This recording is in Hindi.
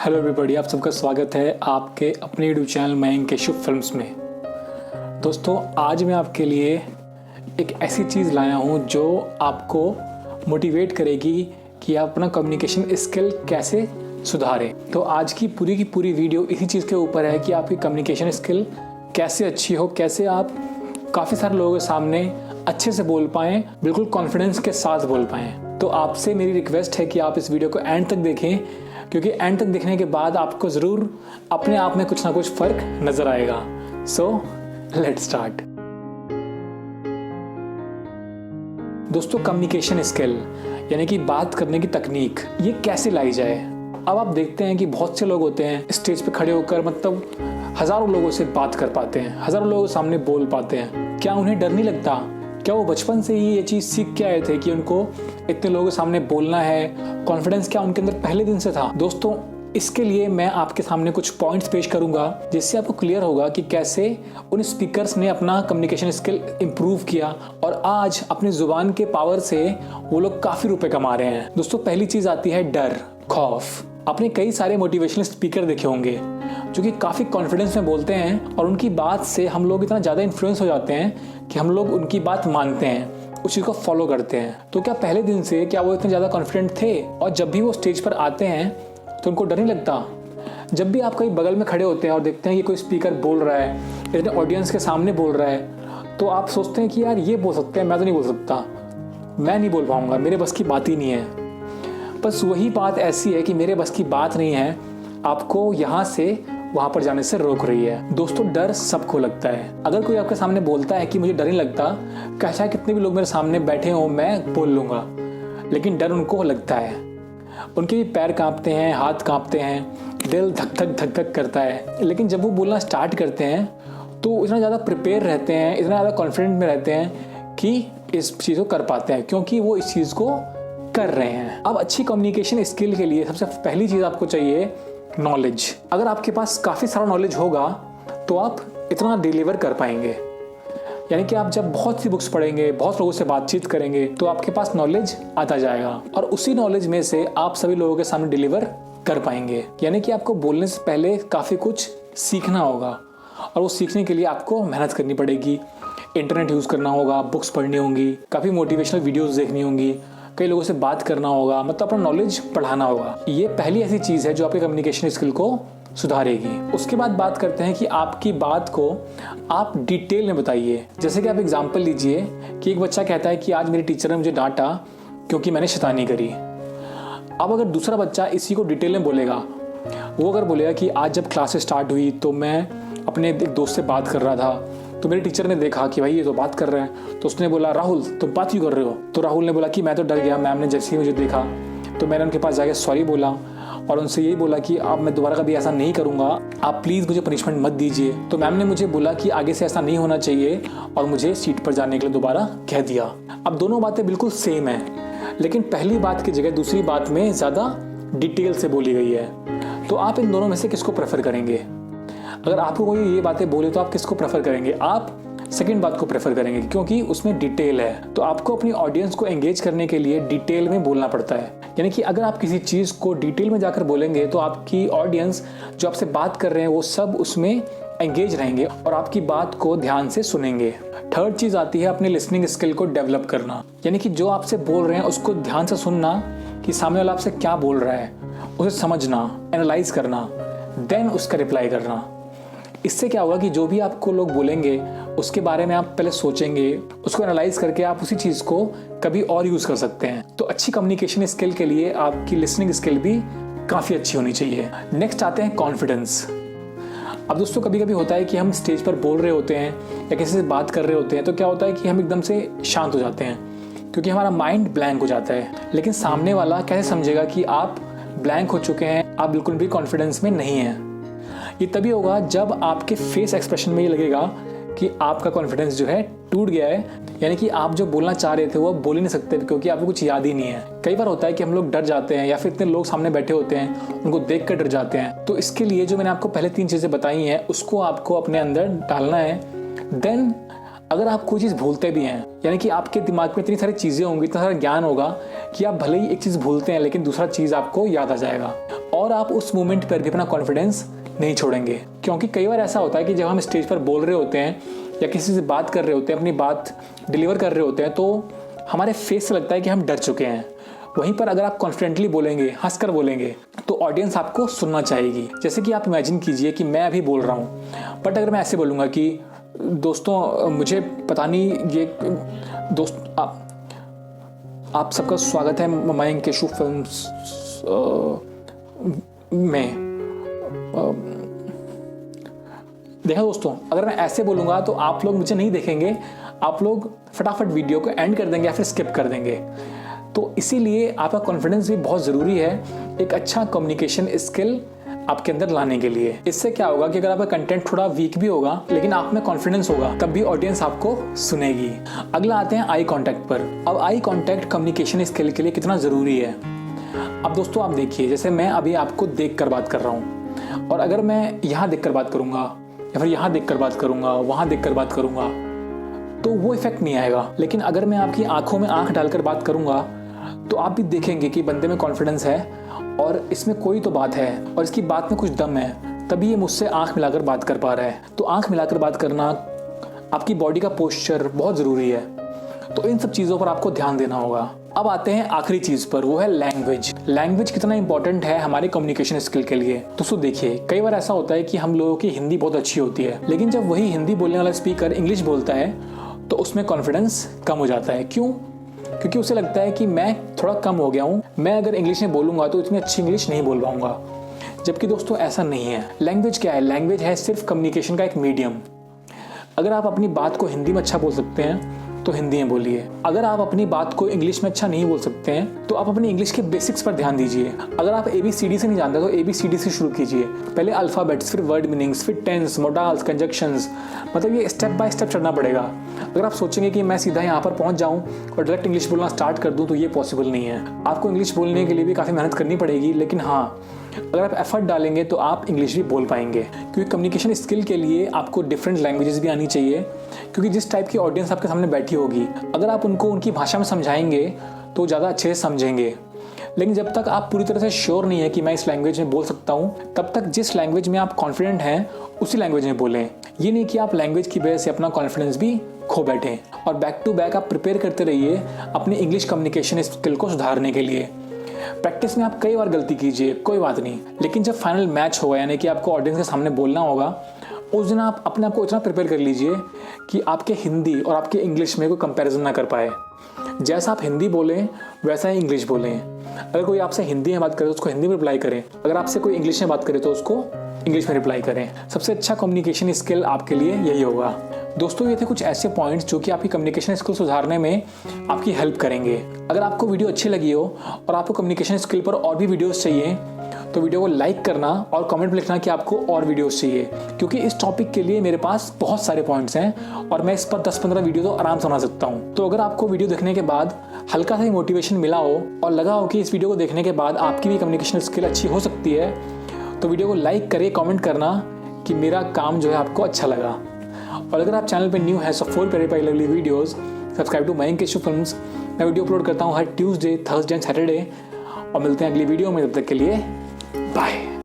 हेलो एवरीबॉडी, आप सबका स्वागत है आपके अपने यूट्यूब चैनल मयंक के शुभ फिल्म्स में। दोस्तों, आज मैं आपके लिए एक ऐसी चीज़ लाया हूँ जो आपको मोटिवेट करेगी कि आप अपना कम्युनिकेशन स्किल कैसे सुधारें। तो आज की पूरी वीडियो इसी चीज़ के ऊपर है कि आपकी कम्युनिकेशन स्किल कैसे अच्छी हो, कैसे आप काफ़ी सारे लोगों के सामने अच्छे से बोल पाएँ, बिल्कुल कॉन्फिडेंस के साथ बोल पाएँ। तो आपसे मेरी रिक्वेस्ट है कि आप इस वीडियो को एंड तक देखें, क्योंकि एंड तक देखने के बाद आपको ज़रूर अपने आप में कुछ ना कुछ फ़र्क नज़र आएगा। So let's start. दोस्तों, कम्युनिकेशन स्किल यानी कि बात करने की तकनीक, ये कैसे लाई जाए। अब आप देखते हैं कि बहुत से लोग होते हैं स्टेज पे खड़े होकर मतलब हज़ारों लोगों से बात कर पाते हैं, हज़ारों लोगों के सामने बोल पाते हैं। क्या उन्हें डर नहीं लगता? क्या वो बचपन से ही ये चीज़ सीख के आए थे कि उनको इतने लोगों के सामने बोलना है? कॉन्फिडेंस क्या उनके अंदर पहले दिन से था? दोस्तों, इसके लिए मैं आपके सामने कुछ पॉइंट्स पेश करूंगा जिससे आपको क्लियर होगा कि कैसे उन स्पीकर्स ने अपना कम्युनिकेशन स्किल इम्प्रूव किया और आज अपनी जुबान के पावर से वो लोग काफ़ी रुपए कमा रहे हैं। दोस्तों, पहली चीज़ आती है डर, खौफ। आपने कई सारे मोटिवेशनल स्पीकर देखे होंगे जो कि काफ़ी कॉन्फिडेंस में बोलते हैं और उनकी बात से हम लोग इतना ज़्यादा इन्फ्लुएंस हो जाते हैं कि हम लोग उनकी बात मानते हैं, उस चीज़ को फॉलो करते हैं। तो क्या पहले दिन से क्या वो इतने ज़्यादा कॉन्फिडेंट थे? और जब भी वो स्टेज पर आते हैं तो उनको डर नहीं लगता? जब भी आप कहीं बगल में खड़े होते हैं और देखते हैं कि कोई स्पीकर बोल रहा है, इतने ऑडियंस के सामने बोल रहा है, तो आप सोचते हैं कि यार ये बोल सकते हैं, मैं तो नहीं बोल सकता, मैं नहीं बोल पाऊंगा, मेरे बस की बात ही नहीं है। बस वही बात ऐसी है कि मेरे बस की बात नहीं है, आपको यहाँ से वहाँ पर जाने से रोक रही है। दोस्तों, डर सबको लगता है। अगर कोई आपके सामने बोलता है कि मुझे डर नहीं लगता, चाहे कितने भी लोग मेरे सामने बैठे हों, मैं बोल लूँगा, लेकिन डर उनको लगता है। उनके भी पैर कांपते हैं, हाथ कांपते हैं, दिल धक धक धक करता है। लेकिन जब वो बोलना स्टार्ट करते हैं तो इतना ज़्यादा प्रिपेयर रहते हैं, इतना ज़्यादा कॉन्फिडेंट में रहते हैं कि इस चीज़ को कर पाते हैं, क्योंकि वो इस चीज़ को कर रहे हैं। अब अच्छी कम्युनिकेशन स्किल के लिए सबसे पहली चीज़ आपको चाहिए नॉलेज। अगर आपके पास काफ़ी सारा नॉलेज होगा तो आप इतना डिलीवर कर पाएंगे। यानी कि आप जब बहुत सी बुक्स पढ़ेंगे, बहुत लोगों से बातचीत करेंगे, तो आपके पास नॉलेज आता जाएगा और उसी नॉलेज में से आप सभी लोगों के सामने डिलीवर कर पाएंगे। यानी कि आपको बोलने से पहले काफ़ी कुछ सीखना होगा और वो सीखने के लिए आपको मेहनत करनी पड़ेगी। इंटरनेट यूज़ करना होगा, बुक्स पढ़नी होंगी, काफ़ी मोटिवेशनल वीडियोज़ देखनी होंगी, कई लोगों से बात करना होगा, मतलब अपना नॉलेज बढ़ाना होगा। ये पहली ऐसी चीज़ है जो आपके कम्युनिकेशन स्किल को सुधारेगी। उसके बाद बात करते हैं कि आपकी बात को आप डिटेल में बताइए। जैसे कि आप एग्जांपल लीजिए कि एक बच्चा कहता है कि आज मेरी टीचर ने मुझे डांटा क्योंकि मैंने शैतानी करी। अब अगर दूसरा बच्चा इसी को डिटेल में बोलेगा, वो अगर बोलेगा कि आज जब क्लास स्टार्ट हुई तो मैं अपने एक दोस्त से बात कर रहा था, तो मेरे टीचर ने देखा कि भाई ये तो बात कर रहे हैं, तो उसने बोला राहुल तुम बात क्यों कर रहे हो? तो राहुल ने बोला कि मैं तो डर गया, मैम ने जैसे ही मुझे देखा तो मैंने उनके पास जाके सॉरी बोला और उनसे यही बोला कि अब मैं दोबारा कभी ऐसा नहीं करूँगा, आप प्लीज़ मुझे पनिशमेंट मत दीजिए। तो मैम ने मुझे बोला कि आगे से ऐसा नहीं होना चाहिए और मुझे सीट पर जाने के लिए दोबारा कह दिया। अब दोनों बातें बिल्कुल सेम हैं, लेकिन पहली बात की जगह दूसरी बात में ज़्यादा डिटेल से बोली गई है। तो आप इन दोनों में से किसको प्रेफर करेंगे? अगर आपको कोई ये बातें बोले तो आप किसको प्रेफर करेंगे? आप सेकंड बात को प्रेफर करेंगे, क्योंकि उसमें डिटेल है। तो आपको अपनी ऑडियंस को एंगेज करने के लिए डिटेल में बोलना पड़ता है। यानी कि अगर आप किसी चीज़ को डिटेल में जाकर बोलेंगे तो आपकी ऑडियंस जो आपसे बात कर रहे हैं वो सब उसमें एंगेज रहेंगे और आपकी बात को ध्यान से सुनेंगे। थर्ड चीज़ आती है अपने लिसनिंग स्किल को डेवलप करना। यानी कि जो आपसे बोल रहे हैं उसको ध्यान से सुनना कि सामने वाला आपसे क्या बोल रहा है, उसे समझना, एनालाइज करना, देन उसका रिप्लाई करना। इससे क्या होगा कि जो भी आपको लोग बोलेंगे उसके बारे में आप पहले सोचेंगे, उसको एनालाइज करके आप उसी चीज़ को कभी और यूज़ कर सकते हैं। तो अच्छी कम्युनिकेशन स्किल के लिए आपकी लिसनिंग स्किल भी काफ़ी अच्छी होनी चाहिए। नेक्स्ट आते हैं कॉन्फिडेंस। अब दोस्तों, कभी कभी होता है कि हम स्टेज पर बोल रहे होते हैं या किसी से बात कर रहे होते हैं तो क्या होता है कि हम एकदम से शांत हो जाते हैं क्योंकि हमारा माइंड ब्लैंक हो जाता है। लेकिन सामने वाला कैसे समझेगा कि आप ब्लैंक हो चुके हैं, आप बिल्कुल भी कॉन्फिडेंस में नहीं हैं? ये तभी होगा जब आपके फेस एक्सप्रेशन में ये लगेगा कि आपका कॉन्फिडेंस जो है टूट गया है, यानी कि आप जो बोलना चाह रहे थे वो बोल ही नहीं सकते क्योंकि आपको कुछ याद ही नहीं है। कई बार होता है कि हम लोग डर जाते हैं या फिर इतने लोग सामने बैठे होते हैं उनको देख कर डर जाते हैं। तो इसके लिए जो मैंने आपको पहले 3 चीज़ें बताई हैं उसको आपको अपने अंदर डालना है। देन अगर आप कोई चीज़ भूलते भी हैं, यानी कि आपके दिमाग में इतनी सारी चीज़ें होंगी, इतना सारा ज्ञान होगा कि आप भले ही एक चीज़ भूलते हैं लेकिन दूसरा चीज़ आपको याद आ जाएगा और आप उस मोमेंट पर भी अपना कॉन्फिडेंस नहीं छोड़ेंगे। क्योंकि कई बार ऐसा होता है कि जब हम स्टेज पर बोल रहे होते हैं या किसी से बात कर रहे होते हैं, अपनी बात डिलीवर कर रहे होते हैं, तो हमारे फेस से लगता है कि हम डर चुके हैं। वहीं पर अगर आप कॉन्फिडेंटली बोलेंगे, हंसकर बोलेंगे, तो ऑडियंस आपको सुनना चाहेगी। जैसे कि आप इमेजिन कीजिए कि मैं अभी बोल रहा हूँ, बट अगर मैं ऐसे बोलूँगा कि दोस्तों मुझे पता नहीं ये दोस्त आप सबका स्वागत है मयंक केशु फिल्म्स में। देखा दोस्तों, अगर मैं ऐसे बोलूँगा तो आप लोग मुझे नहीं देखेंगे, आप लोग फटाफट वीडियो को एंड कर देंगे या फिर स्किप कर देंगे। तो इसीलिए आपका कॉन्फिडेंस भी बहुत ज़रूरी है एक अच्छा कम्युनिकेशन स्किल आपके अंदर लाने के लिए। इससे क्या होगा कि अगर आपका कंटेंट थोड़ा वीक भी होगा लेकिन आप में कॉन्फिडेंस होगा, तब भी ऑडियंस आपको सुनेगी। अगला आते हैं आई कांटेक्ट पर। अब आई कांटेक्ट कम्युनिकेशन स्किल के लिए कितना ज़रूरी है। अब दोस्तों आप देखिए, जैसे मैं अभी आपको देख कर बात कर रहा हूँ और अगर मैं यहाँ देख कर बात करूँगा या फिर यहाँ देख कर बात करूँगा, वहाँ देख कर बात करूँगा, तो वो इफेक्ट नहीं आएगा। लेकिन अगर मैं आपकी आंखों में आंख डालकर बात करूँगा तो आप भी देखेंगे कि बंदे में कॉन्फिडेंस है और इसमें कोई तो बात है और इसकी बात में कुछ दम है, तभी ये मुझसे आंख मिलाकर बात कर पा रहा है। तो आंख मिलाकर बात करना, आपकी बॉडी का पोस्चर बहुत ज़रूरी है। तो इन सब चीज़ों पर आपको ध्यान देना होगा। अब आते हैं आखिरी चीज़ पर, वो है लैंग्वेज। लैंग्वेज कितना इंपॉर्टेंट है हमारे कम्युनिकेशन स्किल के लिए। दोस्तों देखिए, कई बार ऐसा होता है कि हम लोगों की हिंदी बहुत अच्छी होती है, लेकिन जब वही हिंदी बोलने वाला स्पीकर इंग्लिश बोलता है तो उसमें कॉन्फिडेंस कम हो जाता है। क्यों? क्योंकि उसे लगता है कि मैं थोड़ा कम हो गया हूँ, मैं अगर इंग्लिश में बोलूँगा तो इतनी अच्छी इंग्लिश नहीं बोल पाऊँगा। जबकि दोस्तों ऐसा नहीं है। लैंग्वेज क्या है? लैंग्वेज है सिर्फ कम्युनिकेशन का एक मीडियम। अगर आप अपनी बात को हिंदी में अच्छा बोल सकते हैं तो हिंदी में बोलिए। अगर आप अपनी बात को इंग्लिश में अच्छा नहीं बोल सकते हैं तो आप अपनी इंग्लिश के बेसिक्स पर ध्यान दीजिए। अगर आप ABCD से नहीं जानते तो ABCD से शुरू कीजिए। पहले अल्फ़ाबेट्स, फिर वर्ड मीनिंग्स, फिर टेंस, मोडाल्स, कंजक्शंस, मतलब ये स्टेप बाय स्टेप चढ़ना पड़ेगा। अगर आप सोचेंगे कि मैं सीधा यहाँ पर पहुँच जाऊँ और डायरेक्ट इंग्लिश बोलना स्टार्ट कर दूँ तो ये पॉसिबल नहीं है। आपको इंग्लिश बोलने के लिए भी काफ़ी मेहनत करनी पड़ेगी, लेकिन हाँ, अगर आप एफर्ट डालेंगे तो आप इंग्लिश भी बोल पाएंगे। क्योंकि कम्युनिकेशन स्किल के लिए आपको डिफरेंट लैंग्वेजेस भी आनी चाहिए, क्योंकि जिस टाइप की ऑडियंस आपके सामने बैठी होगी, अगर आप उनको उनकी भाषा में समझाएंगे तो ज़्यादा अच्छे से समझेंगे। लेकिन जब तक आप पूरी तरह से श्योर नहीं है कि मैं इस लैंग्वेज में बोल सकता हूँ, तब तक जिस लैंग्वेज में आप कॉन्फिडेंट हैं उसी लैंग्वेज में बोलें। ये नहीं कि आप लैंग्वेज की वजह से अपना कॉन्फिडेंस भी खो बैठें। और बैक टू बैक आप प्रिपेयर करते रहिए अपनी इंग्लिश कम्युनिकेशन स्किल को सुधारने के लिए। प्रैक्टिस में आप कई बार गलती कीजिए, कोई बात नहीं, लेकिन जब फाइनल मैच होगा, यानी कि आपको ऑडियंस के सामने बोलना होगा, उस दिन आप अपने आप को इतना प्रिपेयर कर लीजिए कि आपके हिंदी और आपके इंग्लिश में कोई कंपैरिजन ना कर पाए। जैसा आप हिंदी बोलें वैसा ही इंग्लिश बोलें। अगर कोई आपसे हिंदी में बात करे तो उसको हिंदी में रिप्लाई करें, अगर आपसे कोई इंग्लिश में बात करे तो उसको इंग्लिश में रिप्लाई करें। सबसे अच्छा कम्युनिकेशन स्किल आपके लिए यही होगा। दोस्तों ये थे कुछ ऐसे पॉइंट्स जो कि आपकी कम्युनिकेशन स्किल सुधारने में आपकी हेल्प करेंगे। अगर आपको वीडियो अच्छी लगी हो और आपको कम्युनिकेशन स्किल पर और भी वीडियोस चाहिए तो वीडियो को लाइक करना और कमेंट में लिखना कि आपको और वीडियोस चाहिए, क्योंकि इस टॉपिक के लिए मेरे पास बहुत सारे पॉइंट्स हैं और मैं इस पर 10-15 वीडियो तो आराम से बना सकता हूँ। तो अगर आपको वीडियो देखने के बाद हल्का सा ही मोटिवेशन मिला हो और लगा हो कि इस वीडियो को देखने के बाद आपकी भी कम्युनिकेशन स्किल अच्छी हो सकती है, तो वीडियो को लाइक करें, कमेंट करना कि मेरा काम जो है आपको अच्छा लगा। और अगर आप चैनल पे न्यू है सो फॉर प्यारे प्यारे lovely videos subscribe to Mayank Keshu films. मैं वीडियो अपलोड करता हूँ हर ट्यूसडे, थर्सडे एंड सैटरडे। और मिलते हैं अगली वीडियो में, तब तक के लिए बाय।